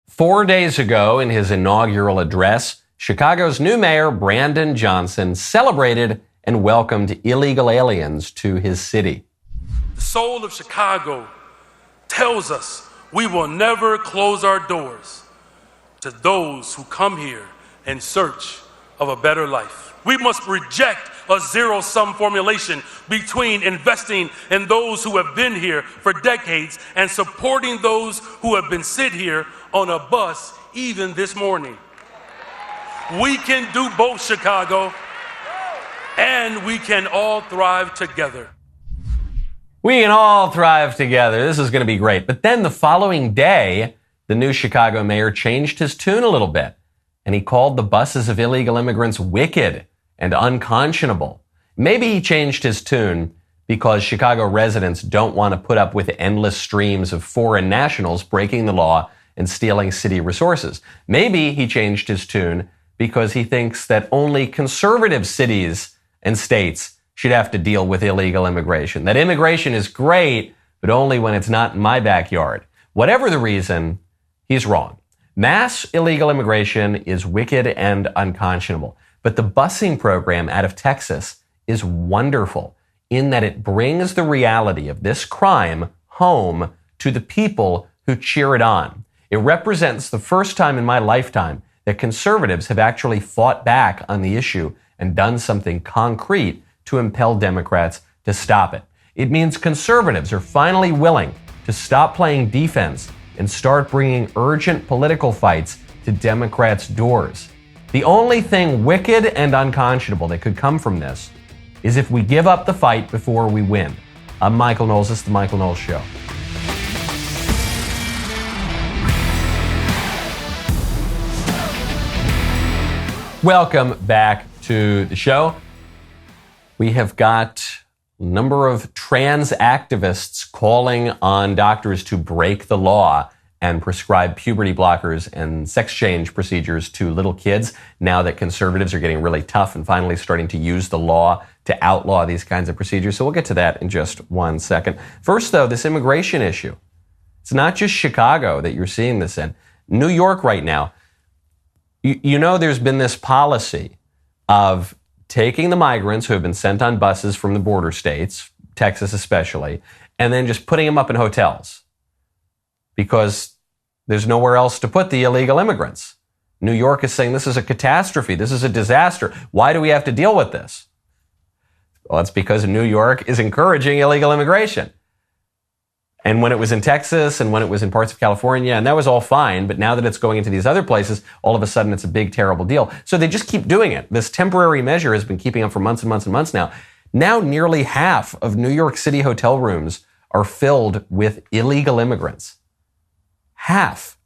4 days ago, in his inaugural address, Chicago's new mayor, Brandon Johnson, celebrated and welcomed illegal aliens to his city. The soul of Chicago tells us we will never close our doors to those who come here in search of a better life. We must reject a zero-sum formulation between investing in those who have been here for decades and supporting those who have been sit here on a bus even this morning. We can do both, Chicago, and we can all thrive together. We can all thrive together. This is going to be great. But then the following day, the new Chicago mayor changed his tune a little bit, and he called the buses of illegal immigrants wicked and unconscionable. Maybe he changed his tune because Chicago residents don't want to put up with endless streams of foreign nationals breaking the law and stealing city resources. Maybe he changed his tune because he thinks that only conservative cities and states should have to deal with illegal immigration. That immigration is great, but only when it's not in my backyard. Whatever the reason, he's wrong. Mass illegal immigration is wicked and unconscionable. But the busing program out of Texas is wonderful in that it brings the reality of this crime home to the people who cheer it on. It represents the first time in my lifetime that conservatives have actually fought back on the issue and done something concrete to impel Democrats to stop it. It means conservatives are finally willing to stop playing defense and start bringing urgent political fights to Democrats' doors. The only thing wicked and unconscionable that could come from this is if we give up the fight before we win. I'm Michael Knowles. This is The Michael Knowles Show. Welcome back to the show. We have got a number of trans activists calling on doctors to break the law and prescribe puberty blockers and sex change procedures to little kids now that conservatives are getting really tough and finally starting to use the law to outlaw these kinds of procedures. So we'll get to that in just 1 second. First, though, this immigration issue. It's not just Chicago that you're seeing this in. New York right now, you know there's been this policy of taking the migrants who have been sent on buses from the border states, Texas especially, and then just putting them up in hotels because there's nowhere else to put the illegal immigrants. New York is saying this is a catastrophe. This is a disaster. Why do we have to deal with this? Well, it's because New York is encouraging illegal immigration. And when it was in Texas and when it was in parts of California, and that was all fine, but now that it's going into these other places, all of a sudden it's a big, terrible deal. So they just keep doing it. This temporary measure has been keeping up for months and months and months now. Now nearly half of New York City hotel rooms are filled with illegal immigrants. Half.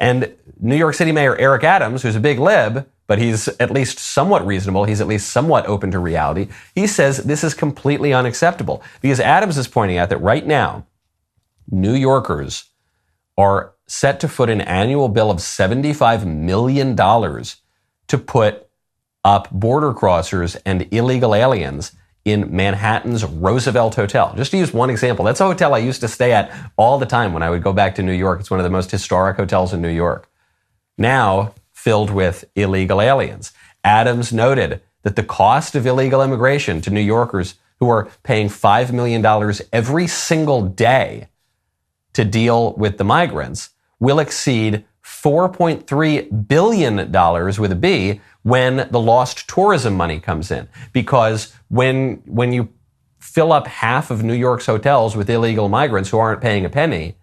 And New York City Mayor Eric Adams, who's a big lib, but he's at least somewhat reasonable, he's at least somewhat open to reality, he says this is completely unacceptable. Because Adams is pointing out that right now, New Yorkers are set to foot an annual bill of $75 million to put up border crossers and illegal aliens in Manhattan's Roosevelt Hotel. Just to use one example, that's a hotel I used to stay at all the time when I would go back to New York. It's one of the most historic hotels in New York. Now filled with illegal aliens. Adams noted that the cost of illegal immigration to New Yorkers who are paying $5 million every single day to deal with the migrants will exceed $4.3 billion with a B when the lost tourism money comes in. Because when you fill up half of New York's hotels with illegal migrants who aren't paying a penny,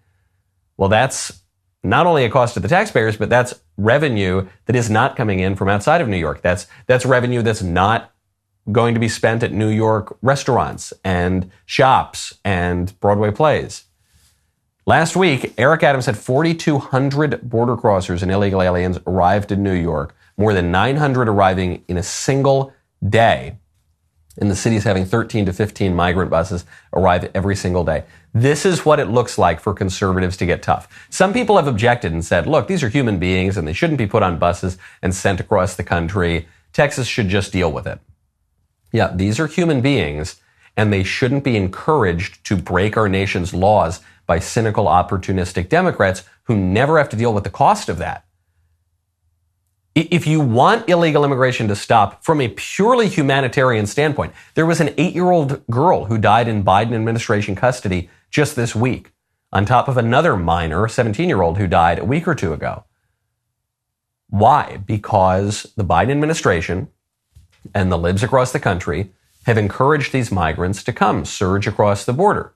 well, that's not only a cost to the taxpayers, but that's revenue that is not coming in from outside of New York. That's revenue that's not going to be spent at New York restaurants and shops and Broadway plays. Last week, Eric Adams had 4,200 border crossers and illegal aliens arrived in New York, more than 900 arriving in a single day. And the city's having 13 to 15 migrant buses arrive every single day. This is what it looks like for conservatives to get tough. Some people have objected and said, look, these are human beings and they shouldn't be put on buses and sent across the country. Texas should just deal with it. Yeah, these are human beings and they shouldn't be encouraged to break our nation's laws by cynical, opportunistic Democrats who never have to deal with the cost of that. If you want illegal immigration to stop from a purely humanitarian standpoint, there was an 8-year-old girl who died in Biden administration custody just this week, on top of another minor, 17-year-old, who died a week or two ago. Why? Because the Biden administration and the libs across the country have encouraged these migrants to come surge across the border.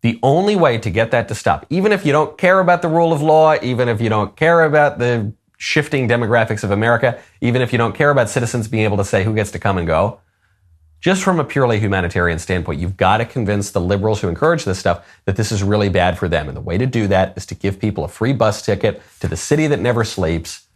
The only way to get that to stop, even if you don't care about the rule of law, even if you don't care about the shifting demographics of America, even if you don't care about citizens being able to say who gets to come and go, just from a purely humanitarian standpoint, you've got to convince the liberals who encourage this stuff that this is really bad for them. And the way to do that is to give people a free bus ticket to the city that never sleeps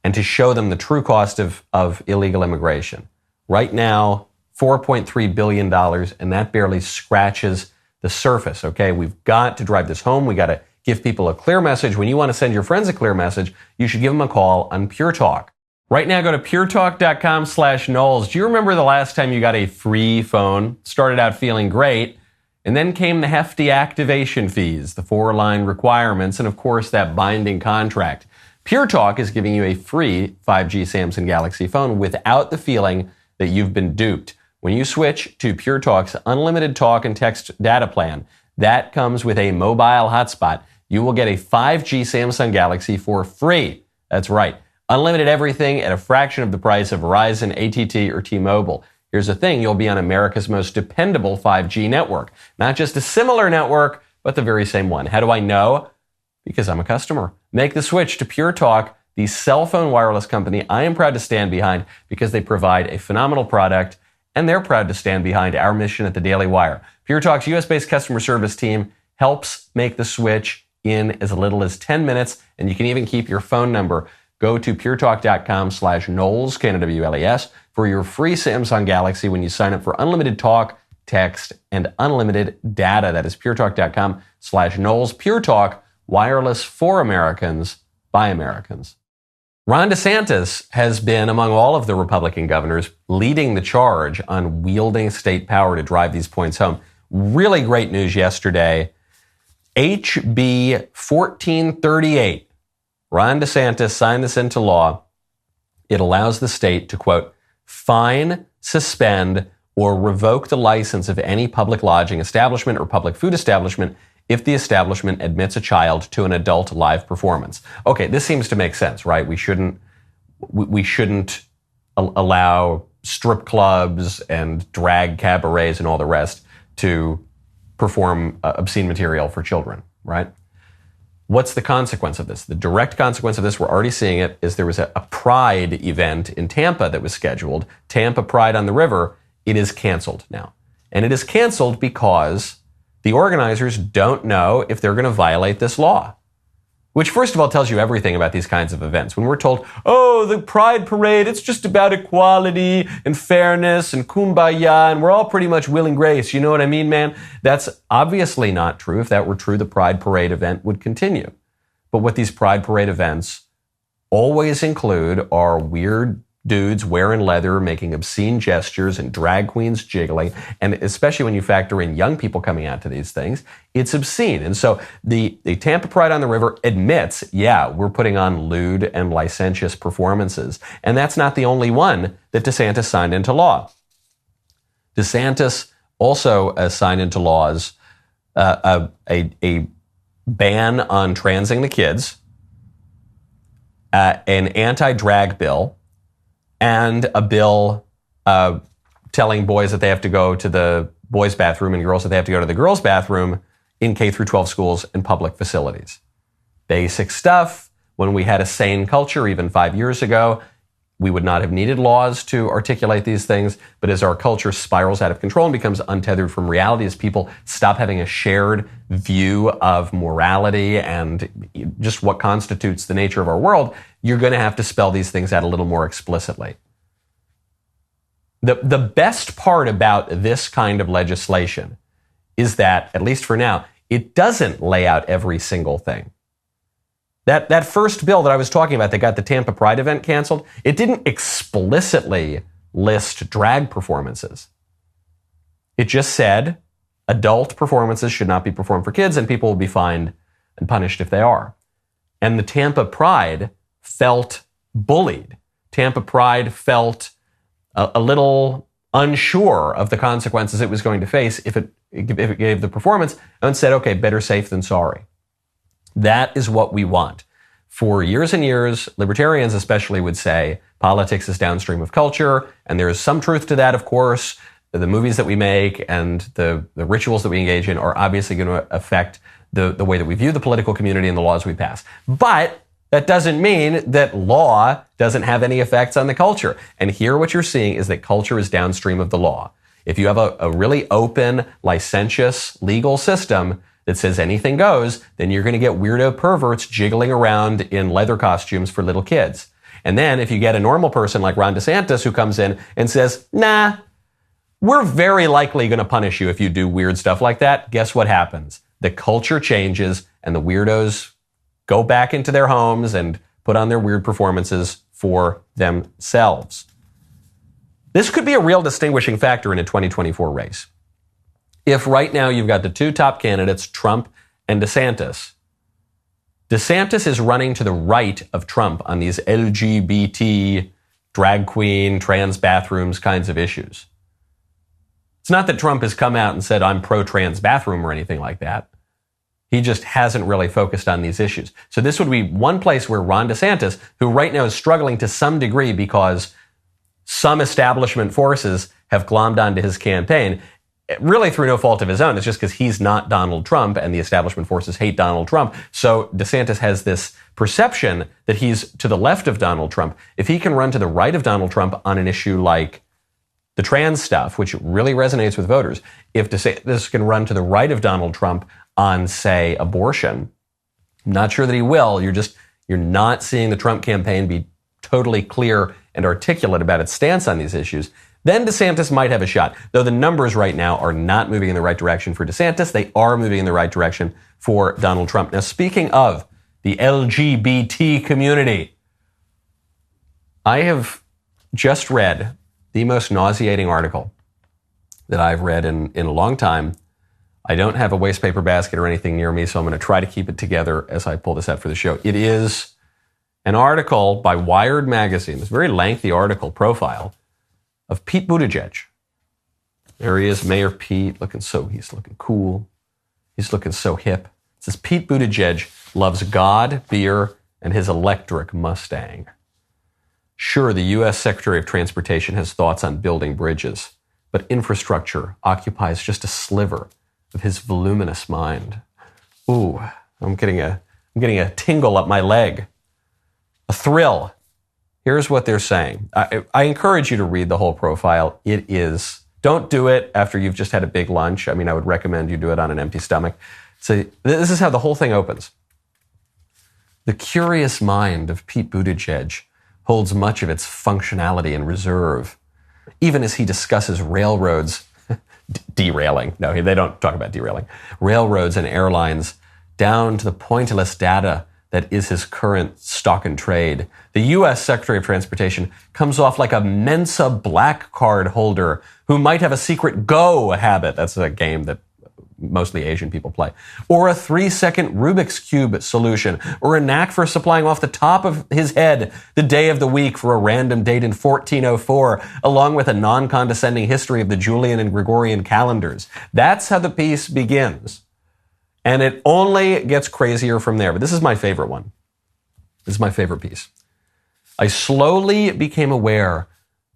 and to show them the true cost of illegal immigration. Right now, $4.3 billion, and that barely scratches the surface, okay? We've got to drive this home. We got to give people a clear message. When you want to send your friends a clear message, you should give them a call on Pure Talk. Right now, go to puretalk.com/Knowles. Do you remember the last time you got a free phone? Started out feeling great, and then came the hefty activation fees, the 4-line requirements, and of course, that binding contract. Pure Talk is giving you a free 5G Samsung Galaxy phone without the feeling that you've been duped. When you switch to Pure Talk's unlimited talk and text data plan, that comes with a mobile hotspot. You will get a 5G Samsung Galaxy for free. That's right. Unlimited everything at a fraction of the price of Verizon, AT&T, or T-Mobile. Here's the thing. You'll be on America's most dependable 5G network. Not just a similar network, but the very same one. How do I know? Because I'm a customer. Make the switch to Pure Talk, the cell phone wireless company I am proud to stand behind because they provide a phenomenal product, and they're proud to stand behind our mission at the Daily Wire. Pure Talk's US-based customer service team helps make the switch in as little as 10 minutes, and you can even keep your phone number. Go to puretalk.com/Knowles, Knowles, for your free Samsung Galaxy when you sign up for unlimited talk, text, and unlimited data. That is puretalk.com/Knowles. Pure Talk, wireless for Americans, by Americans. Ron DeSantis has been, among all of the Republican governors, leading the charge on wielding state power to drive these points home. Really great news yesterday. HB 1438. Ron DeSantis signed this into law. It allows the state to, quote, fine, suspend, or revoke the license of any public lodging establishment or public food establishment if the establishment admits a child to an adult live performance. Okay, this seems to make sense, right? We shouldn't allow strip clubs and drag cabarets and all the rest to perform obscene material for children, right? What's the consequence of this? The direct consequence of this, we're already seeing it, is there was a Pride event in Tampa that was scheduled. Tampa Pride on the River. It is canceled now. And it is canceled because the organizers don't know if they're going to violate this law. Which, first of all, tells you everything about these kinds of events. When we're told, oh, the Pride Parade, it's just about equality and fairness and kumbaya, and we're all pretty much will and grace. You know what I mean, man? That's obviously not true. If that were true, the Pride Parade event would continue. But what these Pride Parade events always include are weird dudes wearing leather, making obscene gestures, and drag queens jiggling. And especially when you factor in young people coming out to these things, it's obscene. And so the Tampa Pride on the River admits, yeah, we're putting on lewd and licentious performances. And that's not the only one that DeSantis signed into law. DeSantis also signed into laws a ban on transing the kids, an anti-drag bill, and a bill telling boys that they have to go to the boys' bathroom and girls that they have to go to the girls' bathroom in K through 12 schools and public facilities. Basic stuff. When we had a sane culture, even 5 years ago, we would not have needed laws to articulate these things. But as our culture spirals out of control and becomes untethered from reality, as people stop having a shared view of morality and just what constitutes the nature of our world, you're going to have to spell these things out a little more explicitly. The best part about this kind of legislation is that, at least for now, it doesn't lay out every single thing. That first bill that I was talking about that got the Tampa Pride event canceled, it didn't explicitly list drag performances. It just said adult performances should not be performed for kids, and people will be fined and punished if they are. And the Tampa Pride felt bullied. Tampa Pride felt a little unsure of the consequences it was going to face if it gave the performance, and said, okay, better safe than sorry. That is what we want. For years and years, libertarians especially would say politics is downstream of culture, and there is some truth to that, of course. The movies that we make and the rituals that we engage in are obviously going to affect the way that we view the political community and the laws we pass. But that doesn't mean that law doesn't have any effects on the culture. And here what you're seeing is that culture is downstream of the law. If you have a really open, licentious legal system that says anything goes, then you're going to get weirdo perverts jiggling around in leather costumes for little kids. And then if you get a normal person like Ron DeSantis who comes in and says, nah, we're very likely going to punish you if you do weird stuff like that, guess what happens? The culture changes and the weirdos go back into their homes and put on their weird performances for themselves. This could be a real distinguishing factor in a 2024 race. If right now you've got the two top candidates, Trump and DeSantis, DeSantis is running to the right of Trump on these LGBT, drag queen, trans bathrooms kinds of issues. It's not that Trump has come out and said, I'm pro-trans bathroom or anything like that. He just hasn't really focused on these issues. So this would be one place where Ron DeSantis, who right now is struggling to some degree because some establishment forces have glommed onto his campaign, really through no fault of his own. It's just because he's not Donald Trump and the establishment forces hate Donald Trump. So DeSantis has this perception that he's to the left of Donald Trump. If he can run to the right of Donald Trump on an issue like the trans stuff, which really resonates with voters, if DeSantis can run to the right of Donald Trump on, say, abortion, I'm not sure that he will. You're not seeing the Trump campaign be totally clear and articulate about its stance on these issues. Then DeSantis might have a shot. Though the numbers right now are not moving in the right direction for DeSantis, they are moving in the right direction for Donald Trump. Now, speaking of the LGBT community, I have just read the most nauseating article that I've read in a long time. I don't have a waste paper basket or anything near me, so I'm going to try to keep it together as I pull this out for the show. It is an article by Wired magazine, this very lengthy article profile of Pete Buttigieg. There he is, Mayor Pete, he's looking cool. He's looking so hip. It says, Pete Buttigieg loves God, beer, and his electric Mustang. Sure, the U.S. Secretary of Transportation has thoughts on building bridges, but infrastructure occupies just a sliver of his voluminous mind. Ooh, I'm getting a tingle up my leg. A thrill. Here's what they're saying. I encourage you to read the whole profile. Don't do it after you've just had a big lunch. I mean, I would recommend you do it on an empty stomach. So this is how the whole thing opens. The curious mind of Pete Buttigieg holds much of its functionality in reserve, even as he discusses railroads, derailing. No, they don't talk about derailing. Railroads and airlines down to the pointless data that is his current stock and trade. The U.S. Secretary of Transportation comes off like a Mensa black card holder who might have a secret Go habit. That's a game that mostly Asian people play. Or a 3-second Rubik's Cube solution. Or a knack for supplying off the top of his head the day of the week for a random date in 1404, along with a non-condescending history of the Julian and Gregorian calendars. That's how the piece begins. And it only gets crazier from there. But this is my favorite one. This is my favorite piece. I slowly became aware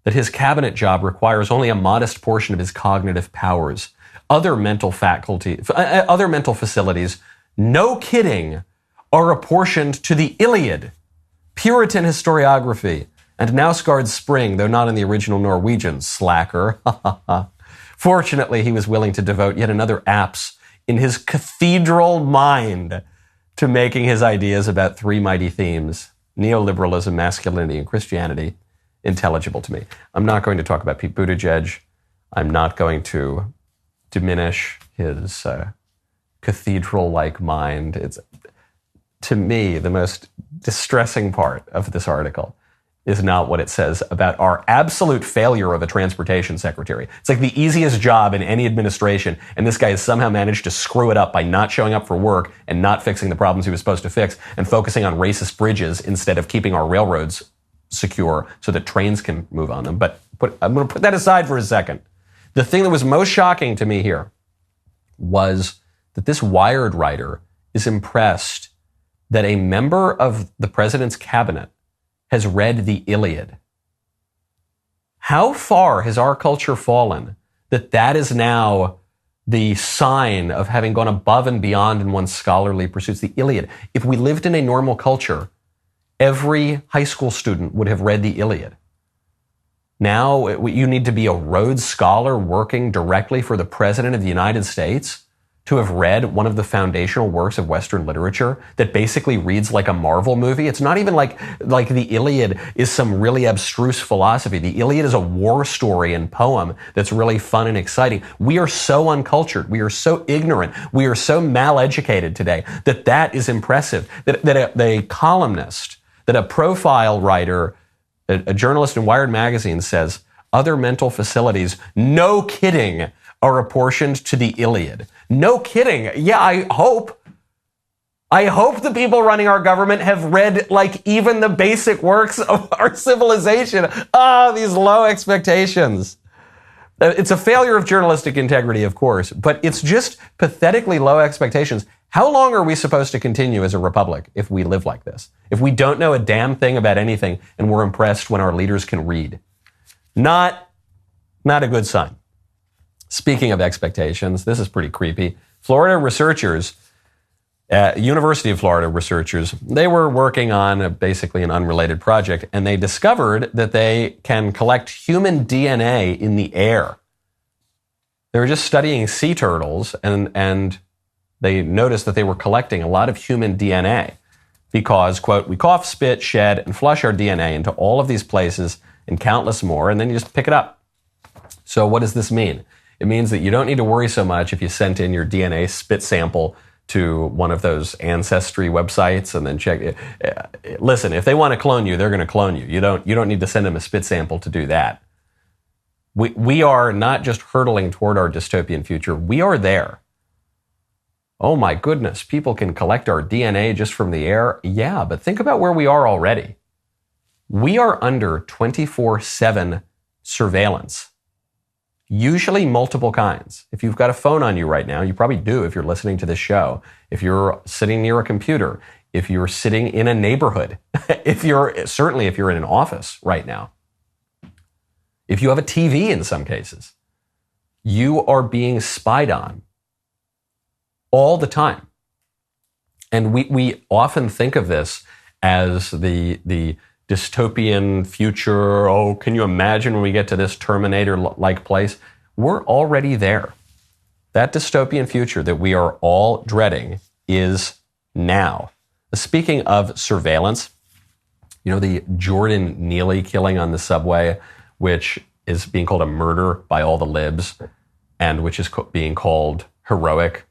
that his cabinet job requires only a modest portion of his cognitive powers. Other mental facilities, no kidding, are apportioned to the Iliad, Puritan historiography, and Nausgaard Spring, though not in the original Norwegian, slacker. Fortunately, he was willing to devote yet another apse in his cathedral mind to making his ideas about three mighty themes, neoliberalism, masculinity, and Christianity, intelligible to me. I'm not going to talk about Pete Buttigieg. I'm not going to diminish his cathedral-like mind. It's, to me, the most distressing part of this article is not what it says about our absolute failure of a transportation secretary. It's like the easiest job in any administration, and this guy has somehow managed to screw it up by not showing up for work and not fixing the problems he was supposed to fix and focusing on racist bridges instead of keeping our railroads secure so that trains can move on them. But I'm going to put that aside for a second. The thing that was most shocking to me here was that this Wired writer is impressed that a member of the president's cabinet has read the Iliad. How far has our culture fallen that that is now the sign of having gone above and beyond in one's scholarly pursuits? The Iliad. If we lived in a normal culture, every high school student would have read the Iliad. Now you need to be a Rhodes Scholar working directly for the President of the United States to have read one of the foundational works of Western literature that basically reads like a Marvel movie. It's not even like the Iliad is some really abstruse philosophy. The Iliad is a war story and poem that's really fun and exciting. We are so uncultured. We are so ignorant. We are so mal-educated today that is impressive. That a columnist, that a profile writer, a journalist in Wired magazine says, other mental facilities, no kidding, are apportioned to the Iliad. No kidding. Yeah, I hope the people running our government have read like even the basic works of our civilization. These low expectations. It's a failure of journalistic integrity, of course, but it's just pathetically low expectations. How long are we supposed to continue as a republic if we live like this? If we don't know a damn thing about anything and we're impressed when our leaders can read? Not a good sign. Speaking of expectations, this is pretty creepy. Florida researchers, University of Florida researchers, they were working on basically an unrelated project, and they discovered that they can collect human DNA in the air. They were just studying sea turtles, and they noticed that they were collecting a lot of human DNA because, quote, we cough, spit, shed, and flush our DNA into all of these places and countless more, and then you just pick it up. So what does this mean? It means that you don't need to worry so much if you sent in your DNA spit sample to one of those ancestry websites and then check it. Listen, if they want to clone you, they're going to clone you. You don't need to send them a spit sample to do that. We are not just hurtling toward our dystopian future. We are there. Oh my goodness, people can collect our DNA just from the air. Yeah, but think about where we are already. We are under 24/7 surveillance. Usually multiple kinds. If you've got a phone on you right now, you probably do if you're listening to this show. If you're sitting near a computer, if you're sitting in a neighborhood, if you're in an office right now, if you have a TV in some cases, you are being spied on all the time. And we often think of this as the dystopian future. Oh, can you imagine when we get to this Terminator-like place? We're already there. That dystopian future that we are all dreading is now. Speaking of surveillance, you know, the Jordan Neely killing on the subway, which is being called a murder by all the libs, and which is being called heroic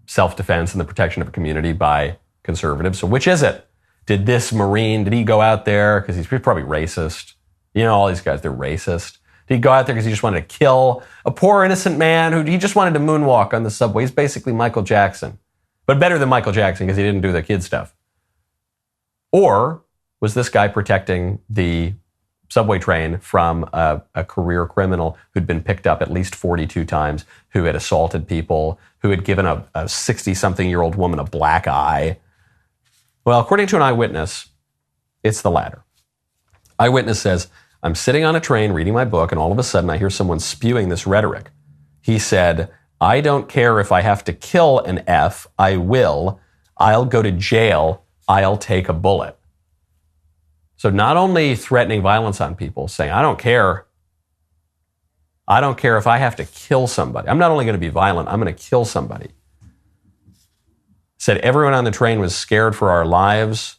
self-defense and the protection of a community by conservatives. So which is it? Did this Marine, did he go out there because he's probably racist? You know, all these guys, they're racist. Did he go out there because he just wanted to kill a poor innocent man who he just wanted to moonwalk on the subway? He's basically Michael Jackson, but better than Michael Jackson because he didn't do the kid stuff. Or was this guy protecting the subway train from a career criminal who'd been picked up at least 42 times, who had assaulted people, who had given a 60-something-year-old woman a black eye? Well, according to an eyewitness, it's the latter. Eyewitness says, I'm sitting on a train reading my book, and all of a sudden I hear someone spewing this rhetoric. He said, I don't care if I have to kill an F, I will. I'll go to jail. I'll take a bullet. So not only threatening violence on people, saying, I don't care. I don't care if I have to kill somebody. I'm not only going to be violent, I'm going to kill somebody. Said everyone on the train was scared for our lives.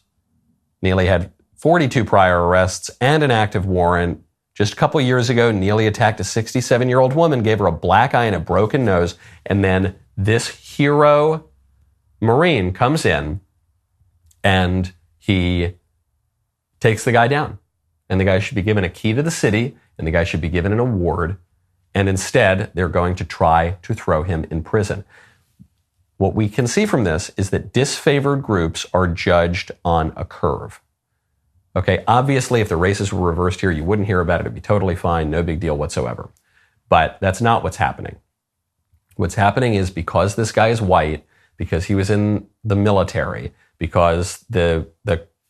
Neely had 42 prior arrests and an active warrant. Just a couple years ago, Neely attacked a 67-year-old woman, gave her a black eye and a broken nose, and then this hero Marine comes in and he takes the guy down. and the guy should be given a key to the city, and the guy should be given an award, and instead they're going to try to throw him in prison. What we can see from this is that disfavored groups are judged on a curve. Okay, obviously, if the races were reversed here, you wouldn't hear about it. It'd be totally fine, no big deal whatsoever. But that's not what's happening. What's happening is because this guy is white, because he was in the military, because the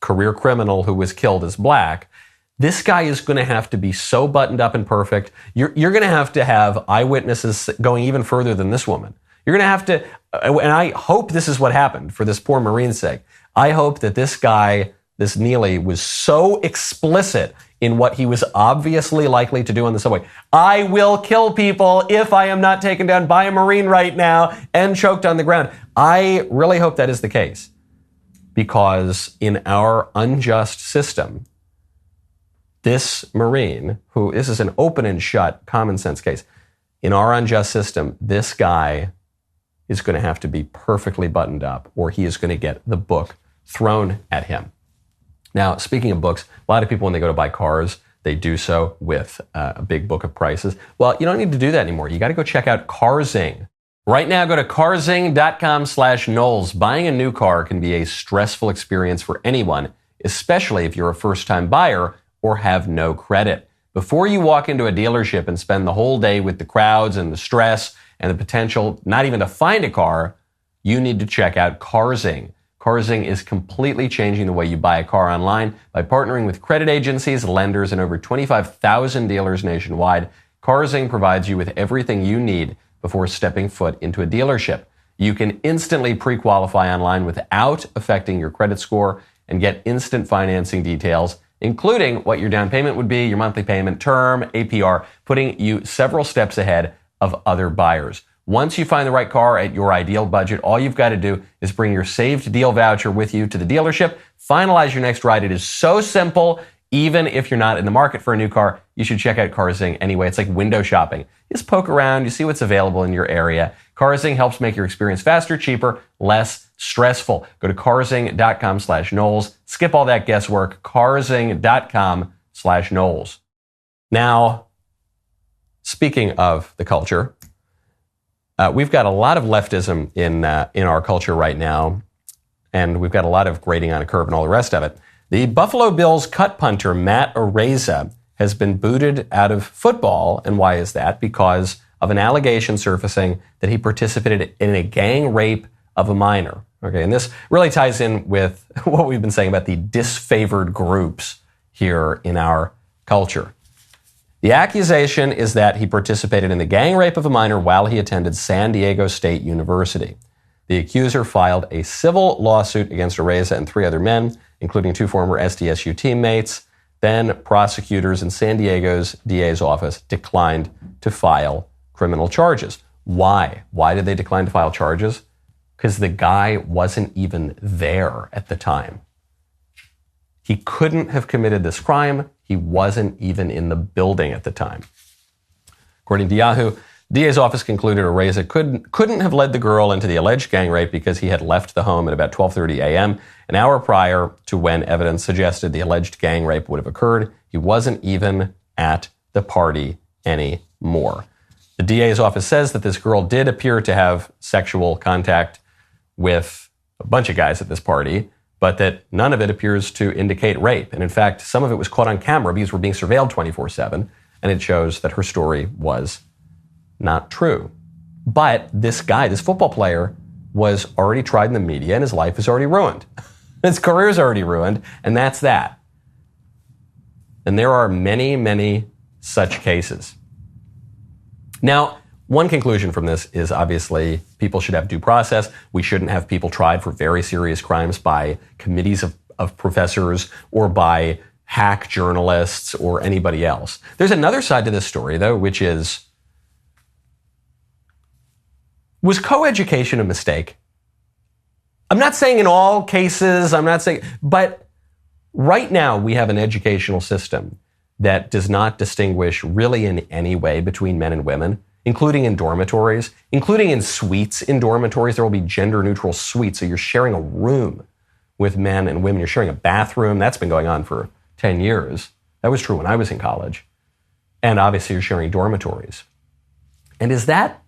career criminal who was killed is black, this guy is going to have to be so buttoned up and perfect. You're going to have eyewitnesses going even further than this woman. You're going to have to, and I hope this is what happened for this poor Marine's sake. I hope that this guy, this Neely, was so explicit in what he was obviously likely to do on the subway. I will kill people if I am not taken down by a Marine right now and choked on the ground. I really hope that is the case, because in our unjust system, this Marine, this is an open and shut common sense case. In our unjust system, this guy is going to have to be perfectly buttoned up, or he is going to get the book thrown at him. Now, speaking of books, a lot of people, when they go to buy cars, they do so with a big book of prices. Well, you don't need to do that anymore. You got to go check out Carzing. Right now, go to carzing.com/Knowles. Buying a new car can be a stressful experience for anyone, especially if you're a first-time buyer or have no credit. Before you walk into a dealership and spend the whole day with the crowds and the stress and the potential not even to find a car, you need to check out Carzing. Carzing is completely changing the way you buy a car online by partnering with credit agencies, lenders, and over 25,000 dealers nationwide. Carzing provides you with everything you need before stepping foot into a dealership. You can instantly pre-qualify online without affecting your credit score and get instant financing details, including what your down payment would be, your monthly payment, term, APR, putting you several steps ahead of other buyers. Once you find the right car at your ideal budget, all you've got to do is bring your saved deal voucher with you to the dealership, finalize your next ride. It is so simple. Even if you're not in the market for a new car, you should check out Carzing anyway. It's like window shopping. You just poke around, you see what's available in your area. Carzing helps make your experience faster, cheaper, less stressful. Go to carzing.com/Knowles. Skip all that guesswork. Carzing.com/Knowles. Now, speaking of the culture, we've got a lot of leftism in our culture right now, and we've got a lot of grading on a curve and all the rest of it. The Buffalo Bills cut punter Matt Araiza has been booted out of football. And why is that? Because of an allegation surfacing that he participated in a gang rape of a minor. Okay, and this really ties in with what we've been saying about the disfavored groups here in our culture. The accusation is that he participated in the gang rape of a minor while he attended San Diego State University. The accuser filed a civil lawsuit against Araiza and 3 other men, including 2 former SDSU teammates. Then prosecutors in San Diego's DA's office declined to file criminal charges. Why? Why did they decline to file charges? Because the guy wasn't even there at the time. He couldn't have committed this crime. He wasn't even in the building at the time. According to Yahoo, DA's office concluded Araiza couldn't have led the girl into the alleged gang rape because he had left the home at about 12:30 a.m., an hour prior to when evidence suggested the alleged gang rape would have occurred. He wasn't even at the party anymore. The DA's office says that this girl did appear to have sexual contact with a bunch of guys at this party, but that none of it appears to indicate rape. And in fact, some of it was caught on camera because we're being surveilled 24/7, and it shows that her story was not true. But this guy, this football player, was already tried in the media, and his life is already ruined. His career is already ruined, and that's that. And there are many, many such cases. Now, one conclusion from this is obviously people should have due process. We shouldn't have people tried for very serious crimes by committees of professors or by hack journalists or anybody else. There's another side to this story, though, which is, was coeducation a mistake? I'm not saying in all cases, but right now we have an educational system that does not distinguish really in any way between men and women, including in dormitories, including in suites in dormitories. There will be gender-neutral suites, so you're sharing a room with men and women. You're sharing a bathroom. That's been going on for 10 years. That was true when I was in college. And obviously you're sharing dormitories. And is that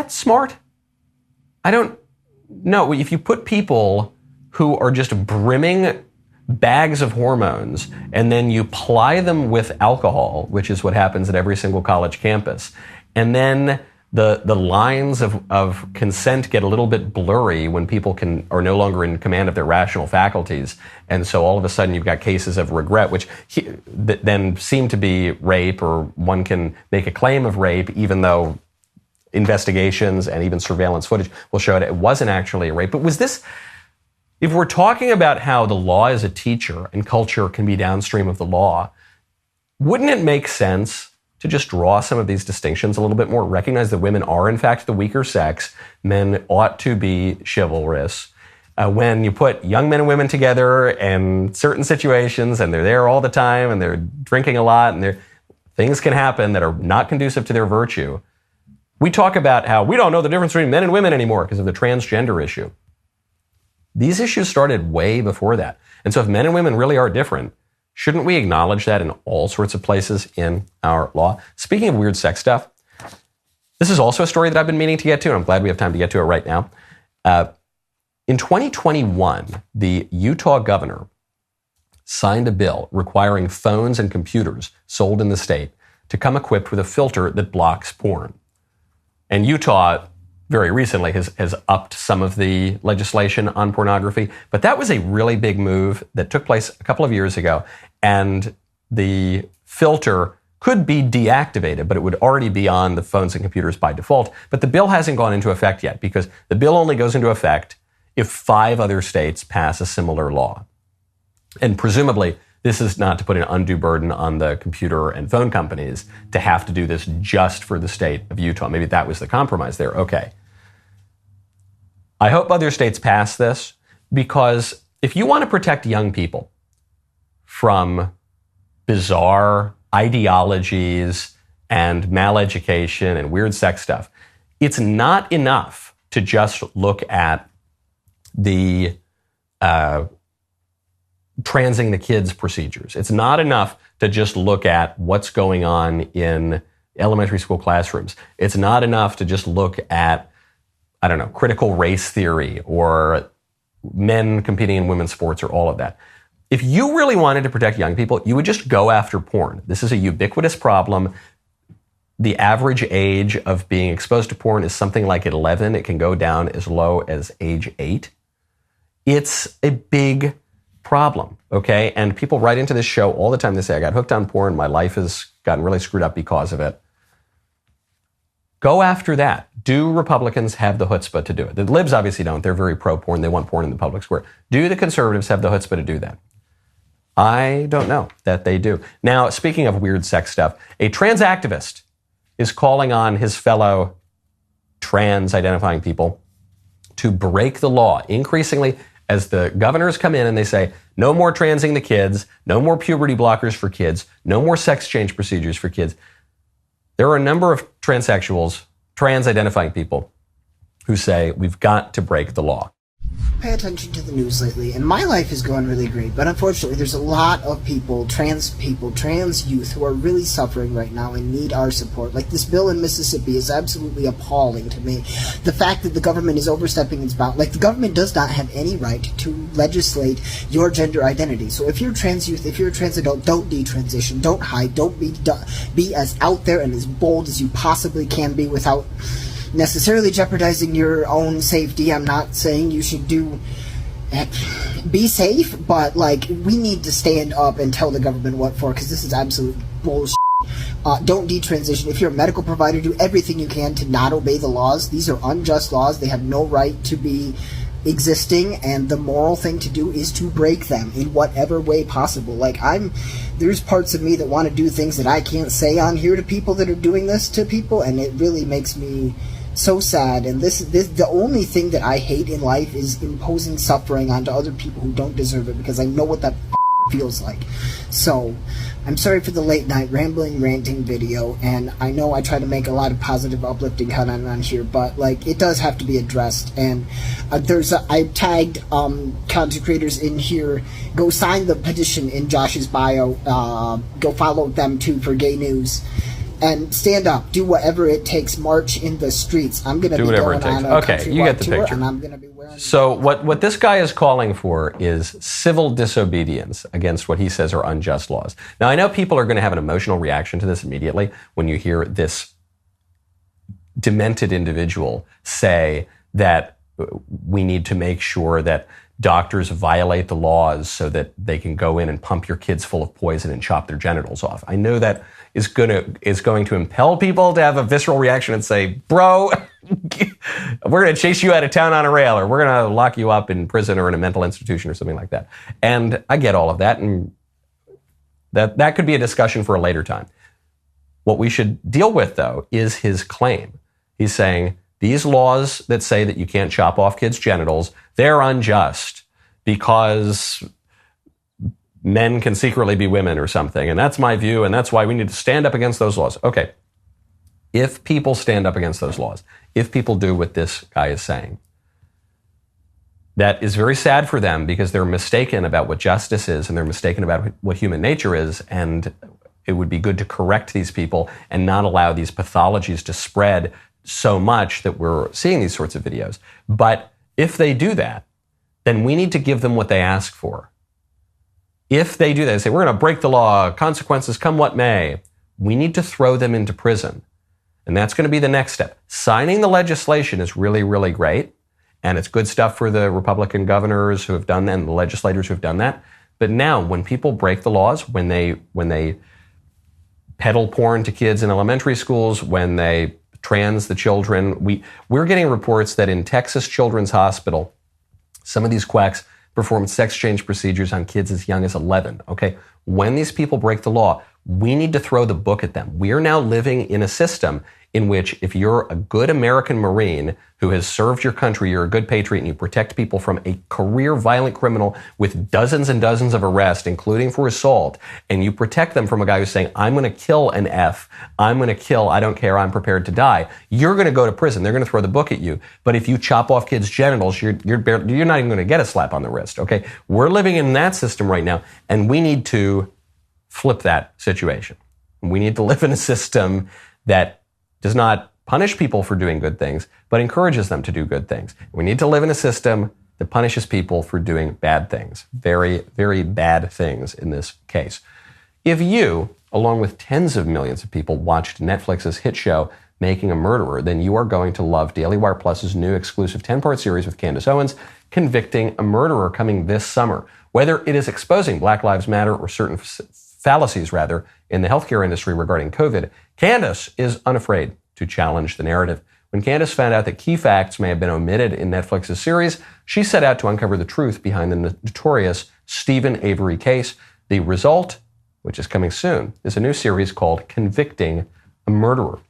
smart? I don't know. If you put people who are just brimming bags of hormones and then you ply them with alcohol, which is what happens at every single college campus, and then the lines of consent get a little bit blurry when people are no longer in command of their rational faculties. And so all of a sudden you've got cases of regret, which then seem to be rape, or one can make a claim of rape, even though investigations and even surveillance footage will show it wasn't actually a rape. But was this, if we're talking about how the law is a teacher and culture can be downstream of the law, wouldn't it make sense to just draw some of these distinctions a little bit more, recognize that women are in fact the weaker sex, men ought to be chivalrous. When you put young men and women together in certain situations and they're there all the time and they're drinking a lot and things can happen that are not conducive to their virtue. We talk about how we don't know the difference between men and women anymore because of the transgender issue. These issues started way before that. And so if men and women really are different, shouldn't we acknowledge that in all sorts of places in our law? Speaking of weird sex stuff, this is also a story that I've been meaning to get to, and I'm glad we have time to get to it right now. In 2021, the Utah governor signed a bill requiring phones and computers sold in the state to come equipped with a filter that blocks porn. And Utah very recently has upped some of the legislation on pornography, but that was a really big move that took place a couple of years ago, and the filter could be deactivated, but it would already be on the phones and computers by default. But the bill hasn't gone into effect yet, because the bill only goes into effect if 5 other states pass a similar law. And presumably, this is not to put an undue burden on the computer and phone companies to have to do this just for the state of Utah. Maybe that was the compromise there. Okay. I hope other states pass this, because if you want to protect young people from bizarre ideologies and maleducation and weird sex stuff, it's not enough to just look at the transing the kids procedures. It's not enough to just look at what's going on in elementary school classrooms. It's not enough to just look at, I don't know, critical race theory or men competing in women's sports or all of that. If you really wanted to protect young people, you would just go after porn. This is a ubiquitous problem. The average age of being exposed to porn is something like 11. It can go down as low as age 8. It's a big problem, okay? And people write into this show all the time. They say, I got hooked on porn. My life has gotten really screwed up because of it. Go after that. Do Republicans have the chutzpah to do it? The libs obviously don't. They're very pro-porn. They want porn in the public square. Do the conservatives have the chutzpah to do that? I don't know that they do. Now, speaking of weird sex stuff, a trans activist is calling on his fellow trans-identifying people to break the law increasingly as the governors come in and they say, no more transing the kids, no more puberty blockers for kids, no more sex change procedures for kids. There are a number of transsexuals, trans-identifying people, who say we've got to break the law. Pay attention to the news lately, and my life is going really great, but unfortunately there's a lot of people, trans youth, who are really suffering right now and need our support. Like, this bill in Mississippi is absolutely appalling to me. The fact that the government is overstepping its bounds, like, the government does not have any right to legislate your gender identity. So if you're trans youth, if you're a trans adult, don't detransition, don't hide, don't be as out there and as bold as you possibly can be without necessarily jeopardizing your own safety. I'm not saying you should be safe, but, like, we need to stand up and tell the government what for, because this is absolute bullshit. Don't detransition. If you're a medical provider, do everything you can to not obey the laws. These are unjust laws. They have no right to be existing, and the moral thing to do is to break them in whatever way possible. Like, there's parts of me that want to do things that I can't say on here to people that are doing this to people, and it really makes me so sad. And this the only thing that I hate in life is imposing suffering onto other people who don't deserve it, because I know what that feels like. So I'm sorry for the late night rambling, ranting video, and I know I try to make a lot of positive, uplifting content on here, but like it does have to be addressed. And I tagged content creators in here. Go sign the petition in Josh's bio. Go follow them too for gay news. And stand up. Do whatever it takes. March in the streets. I'm going to be going on a countrywide tour, and I'm going to be wearing... So what this guy is calling for is civil disobedience against what he says are unjust laws. Now, I know people are going to have an emotional reaction to this immediately when you hear this demented individual say that we need to make sure that doctors violate the laws so that they can go in and pump your kids full of poison and chop their genitals off. I know that is going to impel people to have a visceral reaction and say, bro, we're going to chase you out of town on a rail, or we're going to lock you up in prison or in a mental institution or something like that. And I get all of that, and that could be a discussion for a later time. What we should deal with, though, is his claim. He's saying these laws that say that you can't chop off kids' genitals, they're unjust because men can secretly be women or something. And that's my view, and that's why we need to stand up against those laws. Okay, if people stand up against those laws, if people do what this guy is saying, that is very sad for them because they're mistaken about what justice is and they're mistaken about what human nature is. And it would be good to correct these people and not allow these pathologies to spread so much that we're seeing these sorts of videos. But if they do that, then we need to give them what they ask for. If they do that, they say, we're going to break the law, consequences come what may, we need to throw them into prison. And that's going to be the next step. Signing the legislation is really, really great. And it's good stuff for the Republican governors who have done that and the legislators who have done that. But now, when people break the laws, when they peddle porn to kids in elementary schools, when they trans the children, we're getting reports that in Texas Children's Hospital, some of these quacks performed sex change procedures on kids as young as 11, okay? When these people break the law, we need to throw the book at them. We are now living in a system in which if you're a good American Marine who has served your country, you're a good patriot, and you protect people from a career violent criminal with dozens and dozens of arrests, including for assault, and you protect them from a guy who's saying, I'm going to kill an F, I'm going to kill, I don't care, I'm prepared to die, you're going to go to prison. They're going to throw the book at you. But if you chop off kids' genitals, you're not even going to get a slap on the wrist, okay? We're living in that system right now, and we need to flip that situation. We need to live in a system that does not punish people for doing good things, but encourages them to do good things. We need to live in a system that punishes people for doing bad things. Very, very bad things in this case. If you, along with tens of millions of people, watched Netflix's hit show, Making a Murderer, then you are going to love DailyWire Plus's new exclusive 10-part series with Candace Owens, Convicting a Murderer, coming this summer. Whether it is exposing Black Lives Matter or certain fallacies, rather, in the healthcare industry regarding COVID, Candace is unafraid to challenge the narrative. When Candace found out that key facts may have been omitted in Netflix's series, she set out to uncover the truth behind the notorious Stephen Avery case. The result, which is coming soon, is a new series called Convicting a Murderer.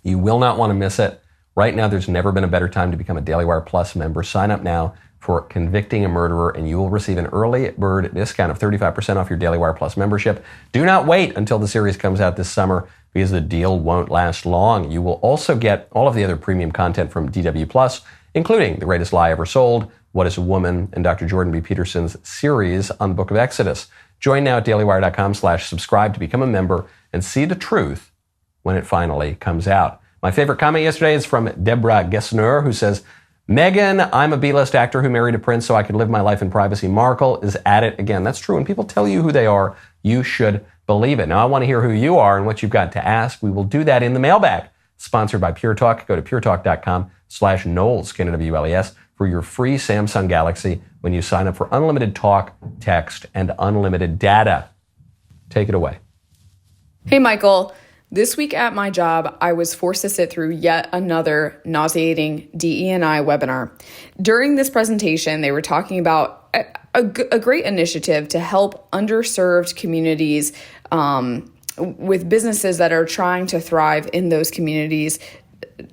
You will not want to miss it. Right now, there's never been a better time to become a DailyWire Plus member. Sign up now for Convicting a Murderer, and you will receive an early bird discount of 35% off your DailyWire Plus membership. Do not wait until the series comes out this summer, because the deal won't last long. You will also get all of the other premium content from DW Plus, including The Greatest Lie Ever Sold, What is a Woman, and Dr. Jordan B. Peterson's series on Book of Exodus. Join now at dailywire.com/subscribe to become a member and see the truth when it finally comes out. My favorite comment yesterday is from Deborah Gessner, who says, Megan, I'm a B-list actor who married a prince so I could live my life in privacy. Markle is at it again. That's true. When people tell you who they are, you should believe it. Now, I want to hear who you are and what you've got to ask. We will do that in the mailbag, sponsored by Pure Talk. Go to puretalk.com/Knowles, Knowles, for your free Samsung Galaxy when you sign up for unlimited talk, text, and unlimited data. Take it away. Hey, Michael. This week at my job, I was forced to sit through yet another nauseating DE&I webinar. During this presentation, they were talking about a great initiative to help underserved communities with businesses that are trying to thrive in those communities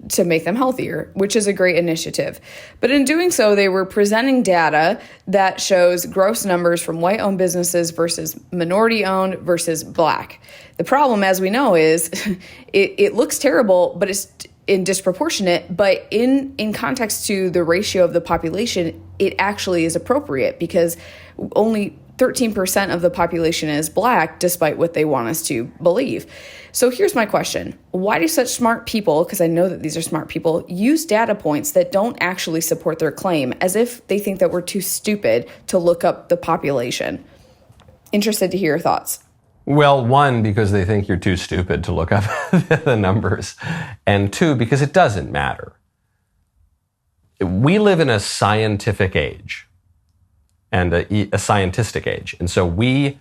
to make them healthier, which is a great initiative. But in doing so, they were presenting data that shows gross numbers from white-owned businesses versus minority-owned versus Black. The problem, as we know, is it looks terrible, but it's disproportionate. But in context to the ratio of the population, it actually is appropriate because only 13% of the population is Black, despite what they want us to believe. So here's my question. Why do such smart people, because I know that these are smart people, use data points that don't actually support their claim, as if they think that we're too stupid to look up the population? Interested to hear your thoughts. Well, one, because they think you're too stupid to look up the numbers. And two, because it doesn't matter. We live in a scientific age. And a scientistic age. And so we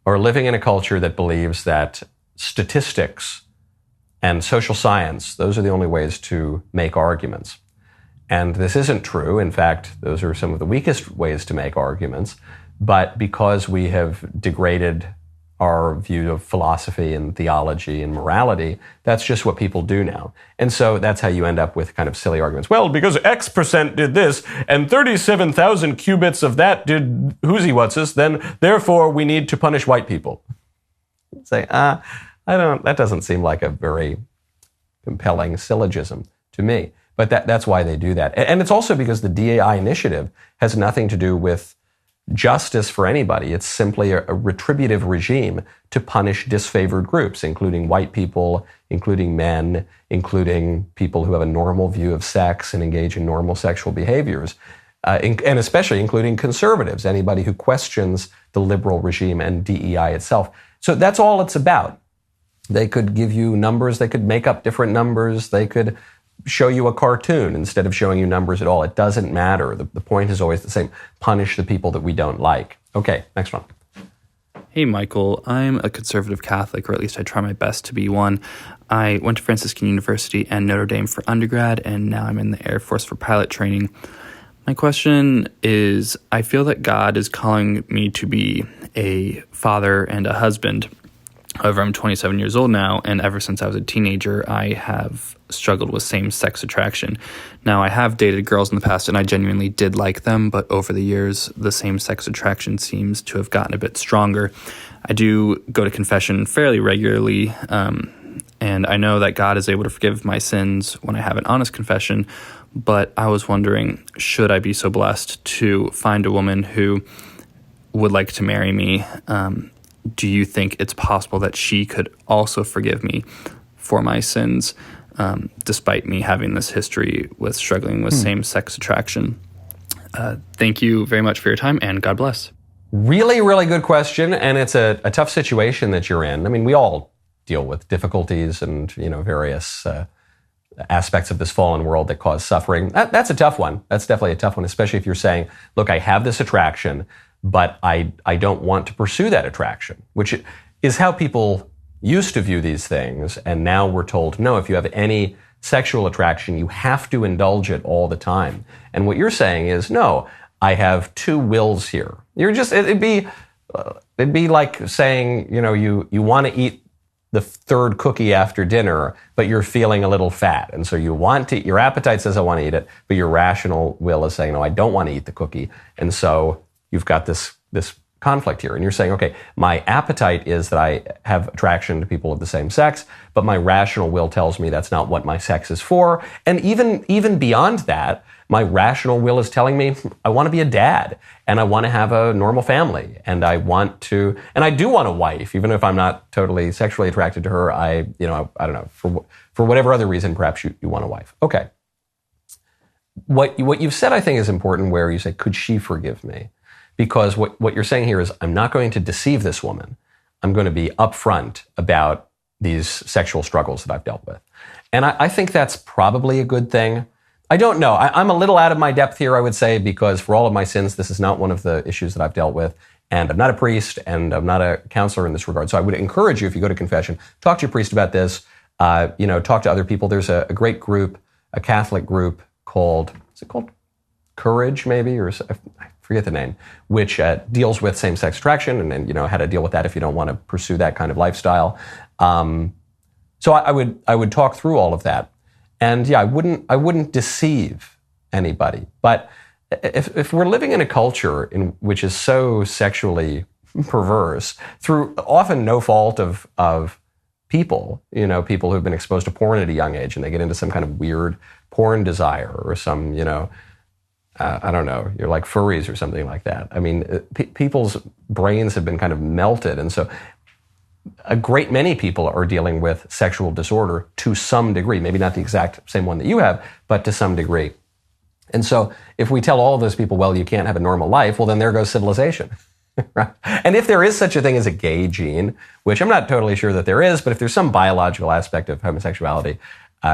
are living in a culture that believes that statistics and social science, those are the only ways to make arguments. And this isn't true. In fact, those are some of the weakest ways to make arguments. But because we have degraded our view of philosophy and theology and morality, that's just what people do now. And so that's how you end up with kind of silly arguments. Well, because X% did this and 37,000 qubits of that did who's-he-what's-this, then therefore we need to punish white people. Say, that doesn't seem like a very compelling syllogism to me. But that's why they do that. And it's also because the DAI initiative has nothing to do with justice for anybody. It's simply a retributive regime to punish disfavored groups, including white people, including men, including people who have a normal view of sex and engage in normal sexual behaviors, and especially including conservatives, anybody who questions the liberal regime and DEI itself. So that's all it's about. They could give you numbers, they could make up different numbers, they could show you a cartoon instead of showing you numbers at all. It doesn't matter. The point is always the same. Punish the people that we don't like. Okay, next one. Hey, Michael. I'm a conservative Catholic, or at least I try my best to be one. I went to Franciscan University and Notre Dame for undergrad, and now I'm in the Air Force for pilot training. My question is, I feel that God is calling me to be a father and a husband. However, I'm 27 years old now, and ever since I was a teenager, I have struggled with same-sex attraction. Now, I have dated girls in the past, and I genuinely did like them, but over the years, the same-sex attraction seems to have gotten a bit stronger. I do go to confession fairly regularly, and I know that God is able to forgive my sins when I have an honest confession, but I was wondering, should I be so blessed to find a woman who would like to marry me? Do you think it's possible that she could also forgive me for my sins, despite me having this history with struggling with same-sex attraction? Thank you very much for your time, and God bless. Really, really good question, and it's a tough situation that you're in. I mean, we all deal with difficulties and various aspects of this fallen world that cause suffering. That's a tough one. That's definitely a tough one, especially if you're saying, look, I have this attraction, but I don't want to pursue that attraction, which is how people used to view these things. And now we're told, no, if you have any sexual attraction, you have to indulge it all the time. And what you're saying is, no, I have two wills here. It'd be like saying, you want to eat the third cookie after dinner, but you're feeling a little fat. And so your appetite says, I want to eat it, but your rational will is saying, no, I don't want to eat the cookie. And so you've got this conflict here. And you're saying, okay, my appetite is that I have attraction to people of the same sex, but my rational will tells me that's not what my sex is for. And even beyond that, my rational will is telling me I want to be a dad and I want to have a normal family and I do want a wife, even if I'm not totally sexually attracted to her. I don't know, for whatever other reason, perhaps you want a wife. Okay. What you've said, I think, is important, where you say, could she forgive me? Because what you're saying here is, I'm not going to deceive this woman. I'm going to be upfront about these sexual struggles that I've dealt with. And I think that's probably a good thing. I don't know. I'm a little out of my depth here, I would say, because for all of my sins, this is not one of the issues that I've dealt with. And I'm not a priest and I'm not a counselor in this regard. So I would encourage you, if you go to confession, talk to your priest about this. Talk to other people. There's a great group, a Catholic group called Courage, maybe, or I forget the name, which deals with same-sex attraction and how to deal with that if you don't want to pursue that kind of lifestyle. So I would talk through all of that. And yeah, I wouldn't deceive anybody. But if we're living in a culture in which is so sexually perverse through often no fault of people, people who've been exposed to porn at a young age and they get into some kind of weird porn desire or some, I don't know, you're like furries or something like that. I mean, people's brains have been kind of melted. And so a great many people are dealing with sexual disorder to some degree, maybe not the exact same one that you have, but to some degree. And so if we tell all of those people, well, you can't have a normal life, well, then there goes civilization. Right? And if there is such a thing as a gay gene, which I'm not totally sure that there is, but if there's some biological aspect of homosexuality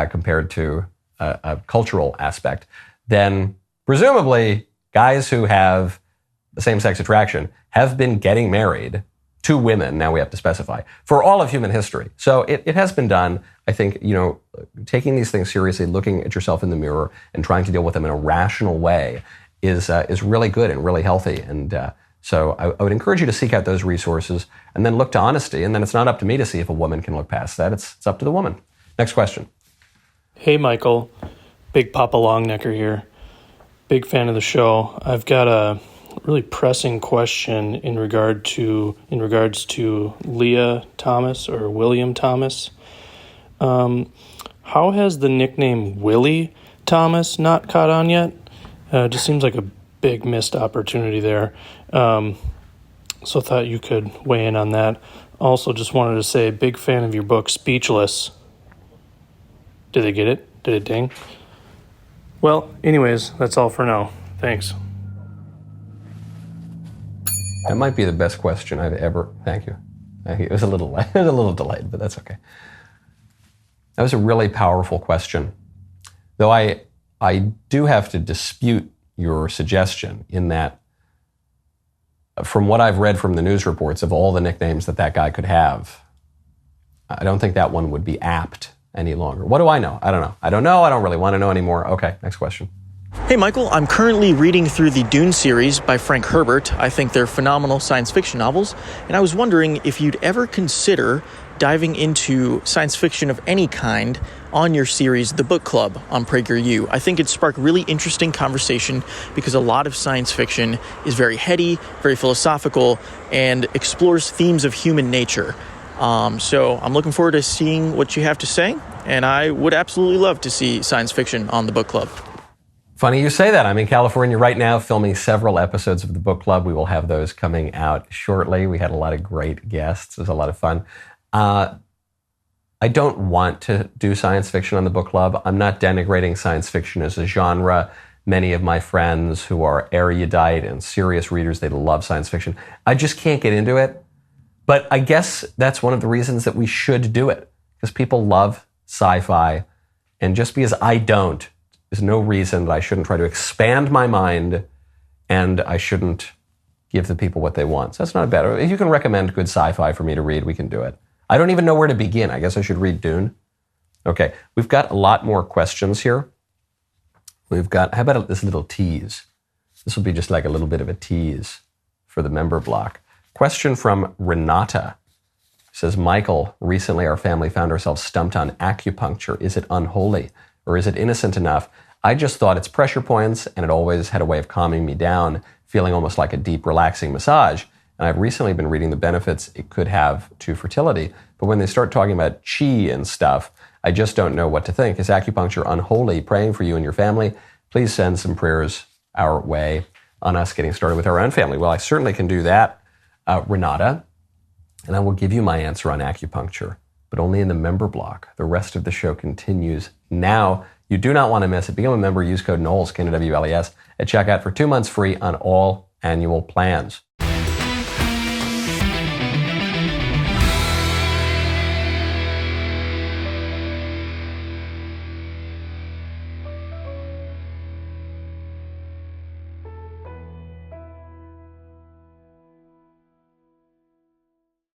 compared to a cultural aspect, then presumably guys who have the same-sex attraction have been getting married to women, now we have to specify, for all of human history. So it has been done. I think, taking these things seriously, looking at yourself in the mirror and trying to deal with them in a rational way is really good and really healthy. And so I would encourage you to seek out those resources and then look to honesty. And then it's not up to me to see if a woman can look past that. It's up to the woman. Next question. Hey, Michael. Big Papa Longnecker here. Big fan of the show. I've got a really pressing question in regards to Leah Thomas or William Thomas. How has the nickname Willie Thomas not caught on yet? Just seems like a big missed opportunity there. So thought you could weigh in on that. Also, just wanted to say, big fan of your book, Speechless. Did they get it? Did it ding? Well, anyways, that's all for now. Thanks. That might be the best question I've ever. Thank you. It was a little delayed, but that's okay. That was a really powerful question, though I do have to dispute your suggestion in that, from what I've read from the news reports of all the nicknames that guy could have, I don't think that one would be apt any longer. What do I know? I don't know. I don't really want to know anymore. Okay, next question. Hey, Michael, I'm currently reading through the Dune series by Frank Herbert. I think they're phenomenal science fiction novels, and I was wondering if you'd ever consider diving into science fiction of any kind on your series, The Book Club, on PragerU. I think it'd spark really interesting conversation because a lot of science fiction is very heady, very philosophical, and explores themes of human nature. So I'm looking forward to seeing what you have to say, and I would absolutely love to see science fiction on The Book Club. Funny you say that. I'm in California right now filming several episodes of the book club. We will have those coming out shortly. We had a lot of great guests. It was a lot of fun. I don't want to do science fiction on the book club. I'm not denigrating science fiction as a genre. Many of my friends who are erudite and serious readers, they love science fiction. I just can't get into it. But I guess that's one of the reasons that we should do it, because people love sci-fi. And just because I don't, there's no reason that I shouldn't try to expand my mind and I shouldn't give the people what they want. So that's not bad. If you can recommend good sci-fi for me to read, we can do it. I don't even know where to begin. I guess I should read Dune. Okay, we've got a lot more questions here. How about this little tease? This will be just like a little bit of a tease for the member block. Question from Renata. It says, Michael, recently our family found ourselves stumped on acupuncture. Is it unholy? Or is it innocent enough? I just thought it's pressure points, and it always had a way of calming me down, feeling almost like a deep, relaxing massage. And I've recently been reading the benefits it could have to fertility. But when they start talking about qi and stuff, I just don't know what to think. Is acupuncture unholy? Praying for you and your family. Please send some prayers our way on us getting started with our own family. Well, I certainly can do that, Renata. And I will give you my answer on acupuncture, but only in the member block. The rest of the show continues now. You do not want to miss it. Become a member. Use code Knowles, Knowles, at checkout for 2 months free on all annual plans.